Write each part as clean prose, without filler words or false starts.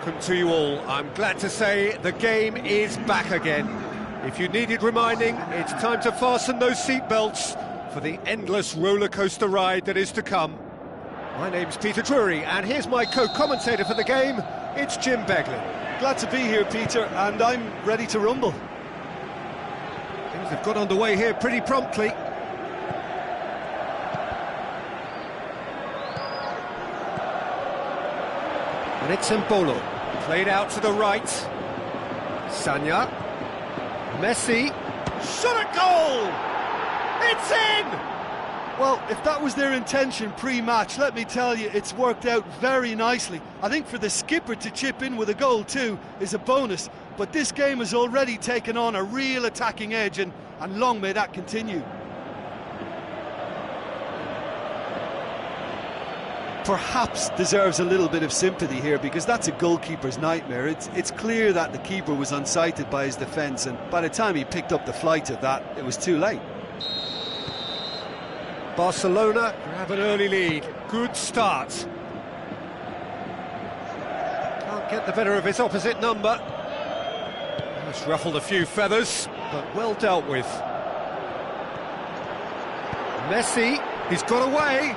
welcome to you all. I'm glad to say the game is back again. If you needed reminding, it's time to fasten those seatbelts for the endless roller coaster ride that is to come. My name's Peter Drury, and here's my co-commentator for the game, it's Jim Beglin. Glad to be here, Peter, and I'm ready to rumble. Things have got underway here pretty promptly. And it's Mbolo, played out to the right. Sanya, Messi, shot at goal! It's in! Well, if that was their intention pre-match, let me tell you, it's worked out very nicely. I think for the skipper to chip in with a goal too is a bonus, but this game has already taken on a real attacking edge, and long may that continue. Perhaps deserves a little bit of sympathy here, because that's a goalkeeper's nightmare. It's clear that the keeper was unsighted by his defence, and by the time he picked up the flight of that, it was too late. Barcelona grab an early lead. Good start. Can't get the better of his opposite number. That's ruffled a few feathers, but well dealt with. Messi, he's got away.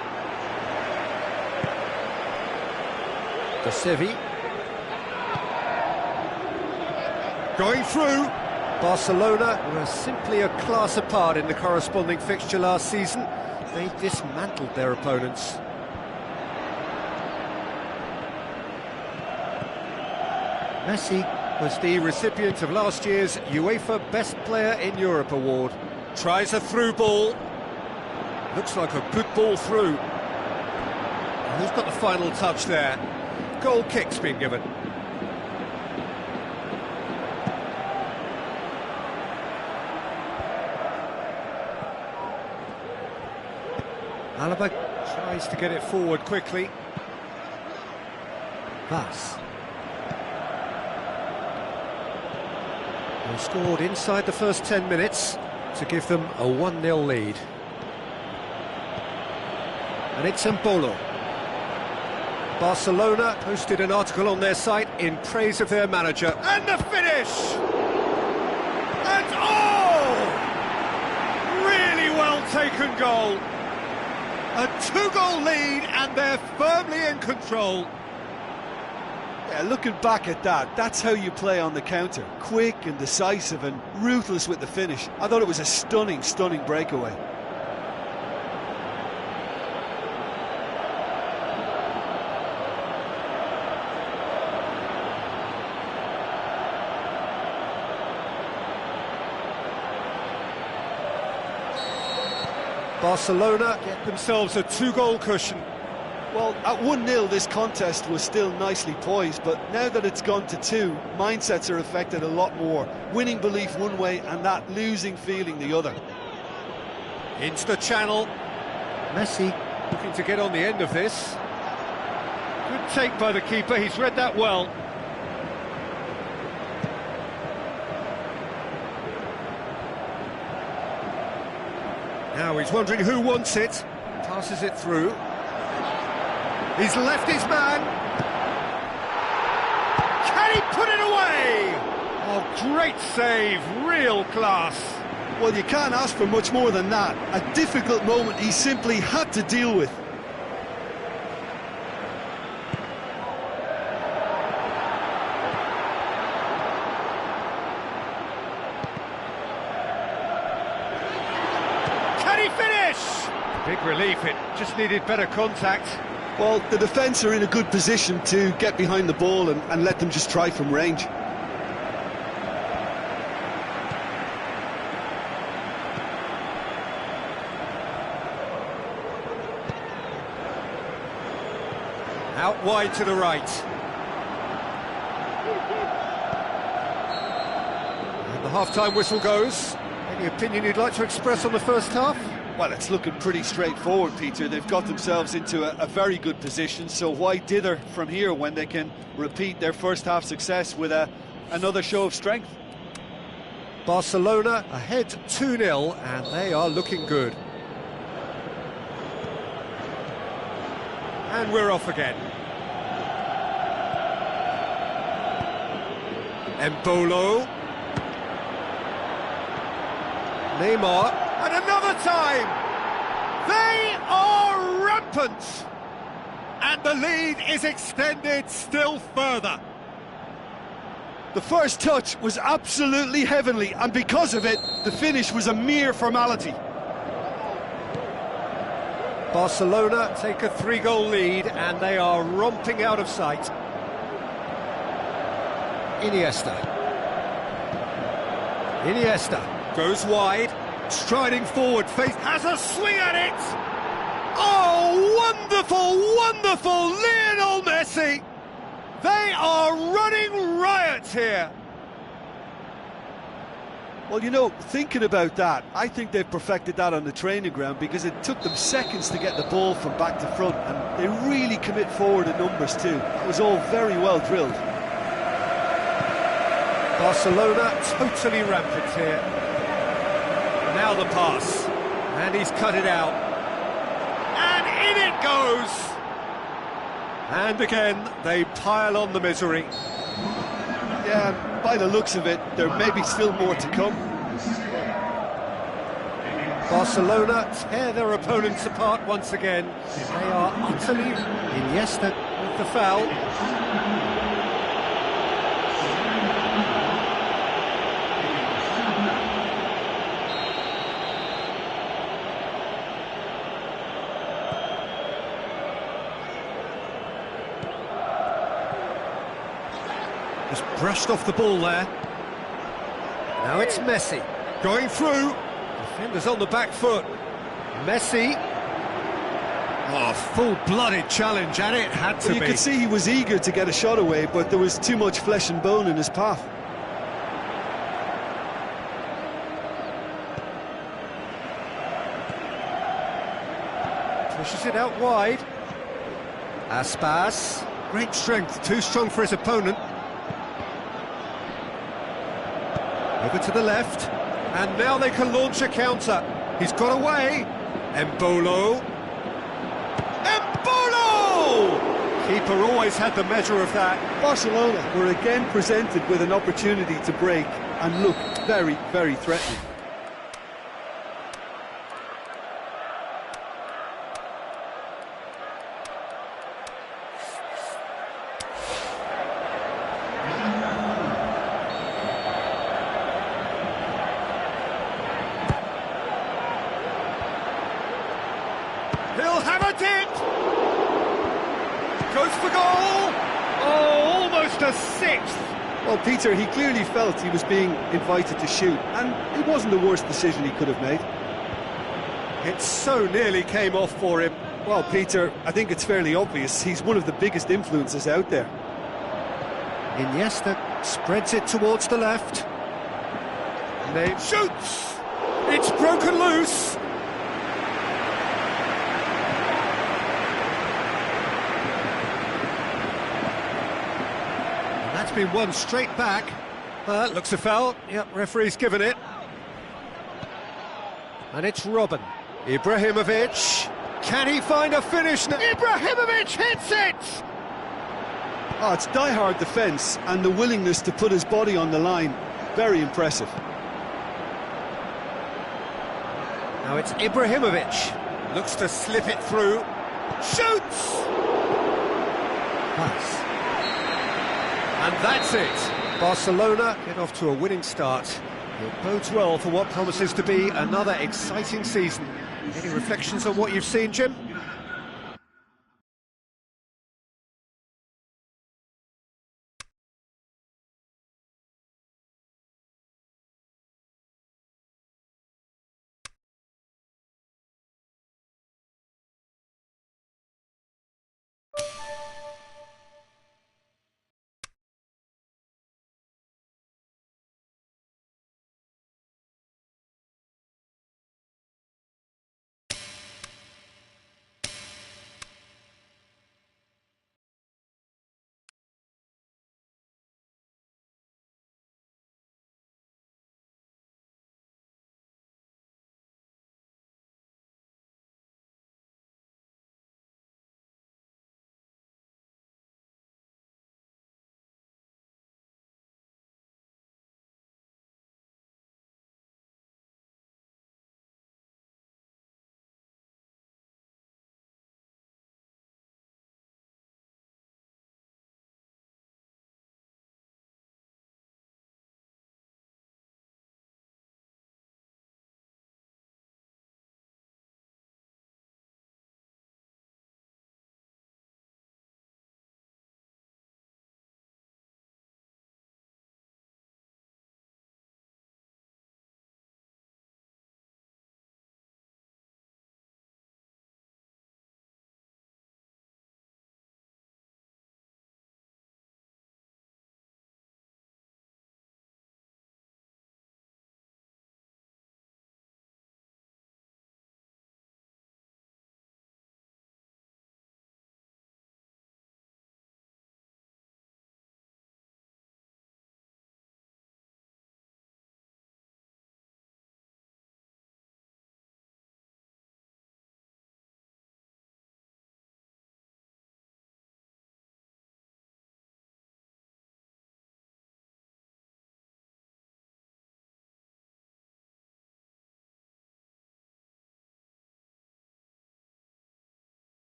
De Sevi. Going through. Barcelona were simply a class apart in the corresponding fixture last season. They dismantled their opponents. Messi was the recipient of last year's UEFA Best Player in Europe award. Tries a through ball. Looks like a good ball through. Who's got the final touch there? Goal kick's been given. Alaba tries to get it forward quickly. Thus, they scored inside the first 10 minutes to give them a 1-0 lead. And it's Mbolo. Barcelona posted an article on their site in praise of their manager. And the finish! And oh! Really well taken goal. A 2-goal lead, and they're firmly in control. Yeah, looking back at that, that's how you play on the counter. Quick and decisive and ruthless with the finish. I thought it was a stunning, stunning breakaway. Barcelona get themselves a 2-goal cushion. Well, at 1-0 this contest was still nicely poised, but now that it's gone to 2, mindsets are affected a lot more. Winning belief one way and that losing feeling the other. Into the channel. Messi looking to get on the end of this. Good take by the keeper, he's read that well. Now he's wondering who wants it. Passes it through. He's left his man. Can he put it away? Oh, great save, real class. Well, you can't ask for much more than that. A difficult moment he simply had to deal with. Big relief, it just needed better contact. Well, the defence are in a good position to get behind the ball and let them just try from range. Out wide to the right. And the half-time whistle goes. Any opinion you'd like to express on the first half? Well, it's looking pretty straightforward, Peter. They've got themselves into a very good position, so why dither from here when they can repeat their first half success with another show of strength? Barcelona ahead 2-0, and they are looking good. And we're off again. Embolo. Neymar. And another time! They are rampant! And the lead is extended still further. The first touch was absolutely heavenly, and because of it, the finish was a mere formality. Barcelona take a 3-goal lead, and they are romping out of sight. Iniesta goes wide, striding forward, has a swing at it! Oh, wonderful, wonderful Lionel Messi! They are running riot here. Well, you know, thinking about that, I think they've perfected that on the training ground, because it took them seconds to get the ball from back to front, and they really commit forward in numbers too. It was all very well drilled. Barcelona totally rampant here. Now the pass, and he's cut it out. And in it goes! And again, they pile on the misery. Yeah, by the looks of it, there may be still more to come. Barcelona tear their opponents apart once again. They are utterly... Iniesta with the foul. Just brushed off the ball there. Now it's Messi, going through. Defenders on the back foot. Messi. Oh, full-blooded challenge, and it had to be. You could see he was eager to get a shot away, but there was too much flesh and bone in his path. Pushes it out wide. Aspas. Great strength, too strong for his opponent. Over to the left, and now they can launch a counter. He's got away. Embolo. Keeper always had the measure of that. Barcelona were again presented with an opportunity to break and look very, very threatening. He'll have a dip! Goes for goal! Oh, almost a sixth! Well, Peter, he clearly felt he was being invited to shoot, and it wasn't the worst decision he could have made. It so nearly came off for him. Well, Peter, I think it's fairly obvious he's one of the biggest influences out there. Iniesta spreads it towards the left. Nate shoots! It's broken loose! That's been won straight back. Looks a foul. Yep, referee's given it. And it's Robin. Ibrahimovic. Can he find a finish now? Ibrahimovic hits it! Oh, it's die-hard defence and the willingness to put his body on the line. Very impressive. Now it's Ibrahimovic. Looks to slip it through. Shoots! Pass. And that's it. Barcelona get off to a winning start. It bodes well for what promises to be another exciting season. Any reflections on what you've seen, Jim?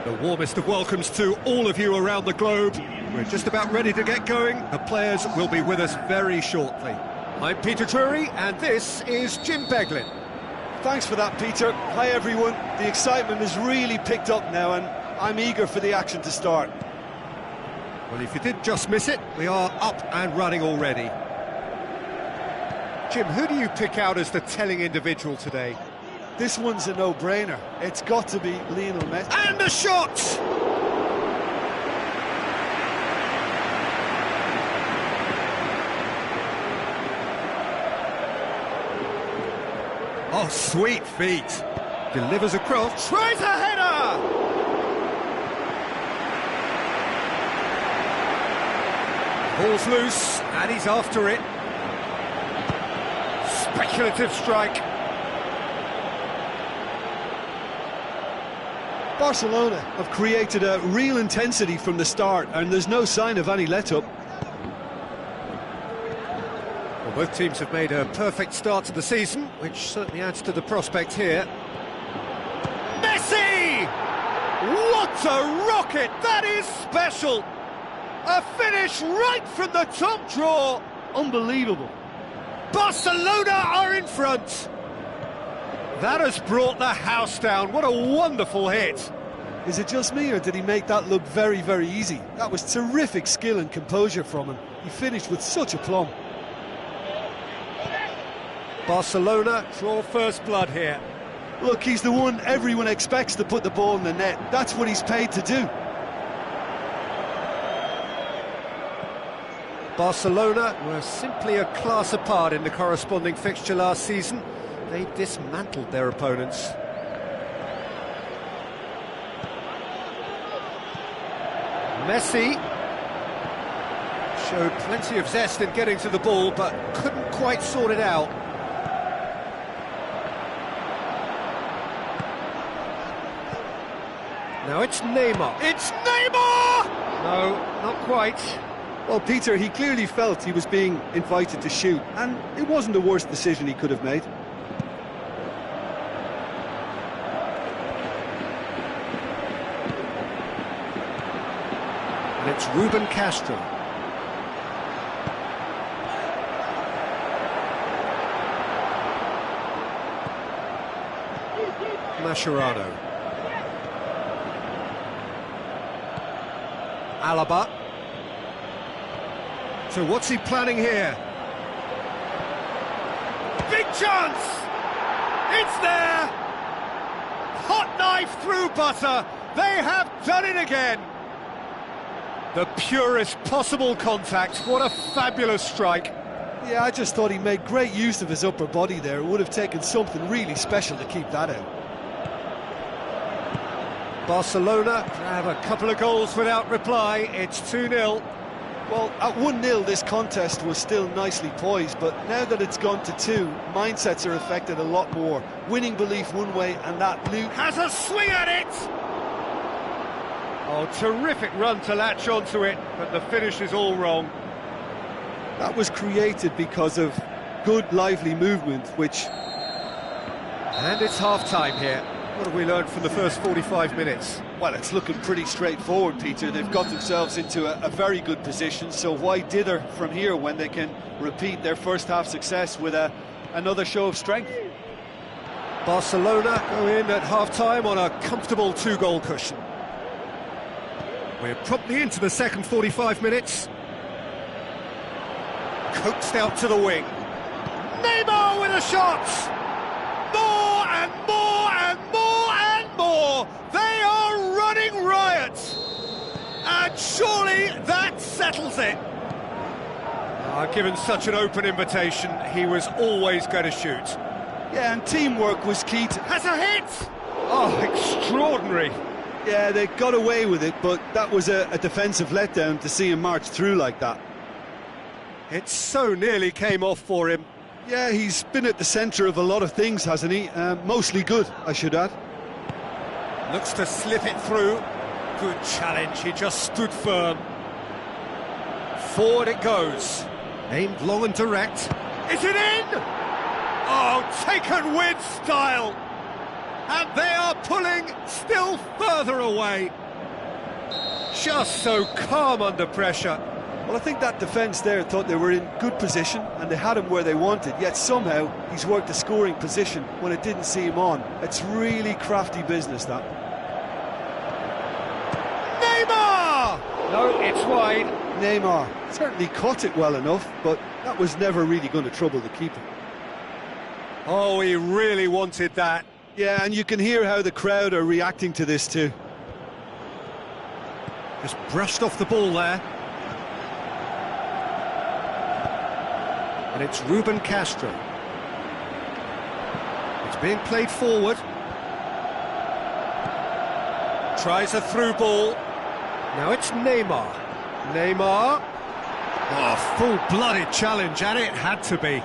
The warmest of welcomes to all of you around the globe. We're just about ready to get going. The players will be with us very shortly. I'm Peter Drury, and this is Jim Beglin. Thanks for that, Peter. Hi, everyone. The excitement has really picked up now, and I'm eager for the action to start. Well, if you did just miss it, we are up and running already. Jim, who do you pick out as the telling individual today? This one's a no-brainer. It's got to be Lionel Messi. And a shot! Oh, sweet feet. Delivers across, tries a header! Ball's loose, and he's after it. Speculative strike. Barcelona have created a real intensity from the start, and there's no sign of any let-up. Well, both teams have made a perfect start to the season, which certainly adds to the prospect here. Messi! What a rocket! That is special! A finish right from the top draw! Unbelievable. Barcelona are in front! That has brought the house down. What a wonderful hit! Is it just me, or did he make that look very, very easy? That was terrific skill and composure from him. He finished with such aplomb. Barcelona draw first blood here. Look, he's the one everyone expects to put the ball in the net. That's what he's paid to do. Barcelona were simply a class apart in the corresponding fixture last season. They dismantled their opponents. Messi showed plenty of zest in getting to the ball, but couldn't quite sort it out. Now it's Neymar. It's Neymar! No, not quite. Well, Peter, he clearly felt he was being invited to shoot, and it wasn't the worst decision he could have made. And it's Ruben Castro. Mascherano. Alaba. So what's he planning here? Big chance! It's there! Hot knife through butter! They have done it again! The purest possible contact. What a fabulous strike. Yeah, I just thought he made great use of his upper body there. It would have taken something really special to keep that out. Barcelona grab a couple of goals without reply. It's 2-0. Well, at 1-0 this contest was still nicely poised, but now that it's gone to 2, mindsets are affected a lot more. Winning belief one way, and that Luke has a swing at it! Oh, terrific run to latch onto it, but the finish is all wrong. That was created because of good, lively movement, which... And it's half-time here. What have we learned from the first 45 minutes? Well, it's looking pretty straightforward, Peter. They've got themselves into a very good position, so why dither from here when they can repeat their first-half success with another show of strength? Barcelona go in at half-time on a comfortable 2-goal cushion. We're promptly into the second 45 minutes. Coaxed out to the wing. Neymar with a shot! More and more and more and more! They are running riot! And surely that settles it! Given such an open invitation, he was always going to shoot. Yeah, and teamwork was key to... Has a hit! Oh, extraordinary! Yeah, they got away with it, but that was a defensive letdown to see him march through like that. It so nearly came off for him. Yeah, he's been at the centre of a lot of things, hasn't he? Mostly good, I should add. Looks to slip it through. Good challenge, he just stood firm. Forward it goes. Aimed long and direct. Is it in? Oh, taken with style. And they are pulling still further away. Just so calm under pressure. Well, I think that defence there thought they were in good position and they had him where they wanted, yet somehow he's worked a scoring position when it didn't see him on. It's really crafty business, that. Neymar! No, it's wide. Neymar certainly caught it well enough, but that was never really going to trouble the keeper. Oh, he really wanted that. Yeah, and you can hear how the crowd are reacting to this too. Just brushed off the ball there. And it's Ruben Castro. It's being played forward. Tries a through ball. Now it's Neymar. Neymar. Oh, full-blooded challenge, and it had to be.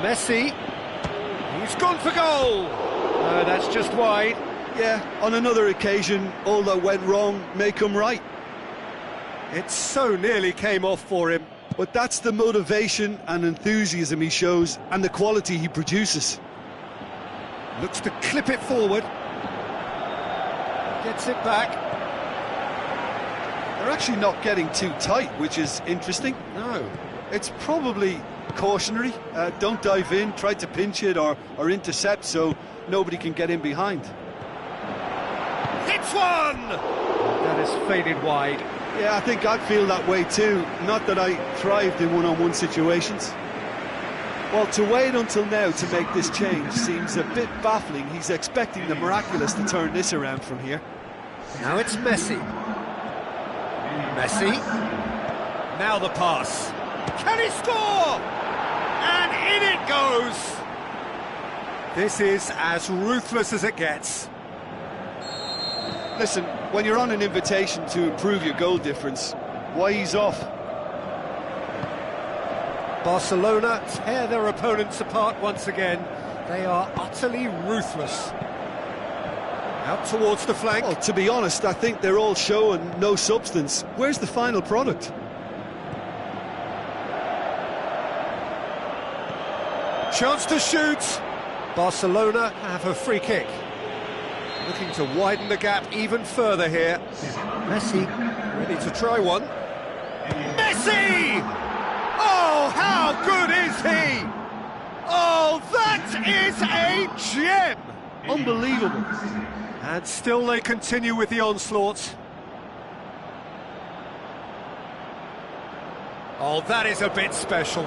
Messi. He's gone for goal. No, that's just wide. Yeah, on another occasion, all that went wrong may come right. It so nearly came off for him. But that's the motivation and enthusiasm he shows and the quality he produces. Looks to clip it forward. Gets it back. They're actually not getting too tight, which is interesting. No. It's probably cautionary. Don't dive in, try to pinch it or intercept so nobody can get in behind. Hits one! That is faded wide. Yeah, I think I'd feel that way too. Not that I thrived in one-on-one situations. Well, to wait until now to make this change seems a bit baffling. He's expecting the miraculous to turn this around from here. Now it's Messi. Messi. Now the pass. Can he score? And in it goes! This is as ruthless as it gets. Listen, when you're on an invitation to improve your goal difference, why ease off? Barcelona tear their opponents apart once again. They are utterly ruthless. Out towards the flank. Well, to be honest, I think they're all show and no substance. Where's the final product? Chance to shoot. Barcelona have a free kick. Looking to widen the gap even further here. Messi ready to try one. Messi! Oh, how good is he? Oh, that is a gem! Unbelievable. And still they continue with the onslaught. Oh, that is a bit special.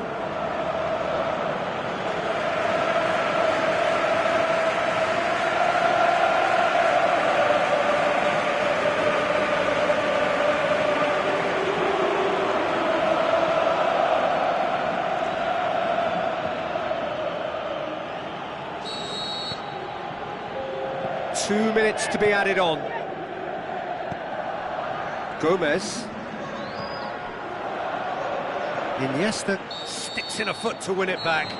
Two minutes to be added on. Gomez. Iniesta sticks in a foot to win it back.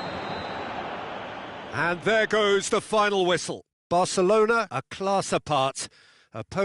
And there goes the final whistle. Barcelona a class apart.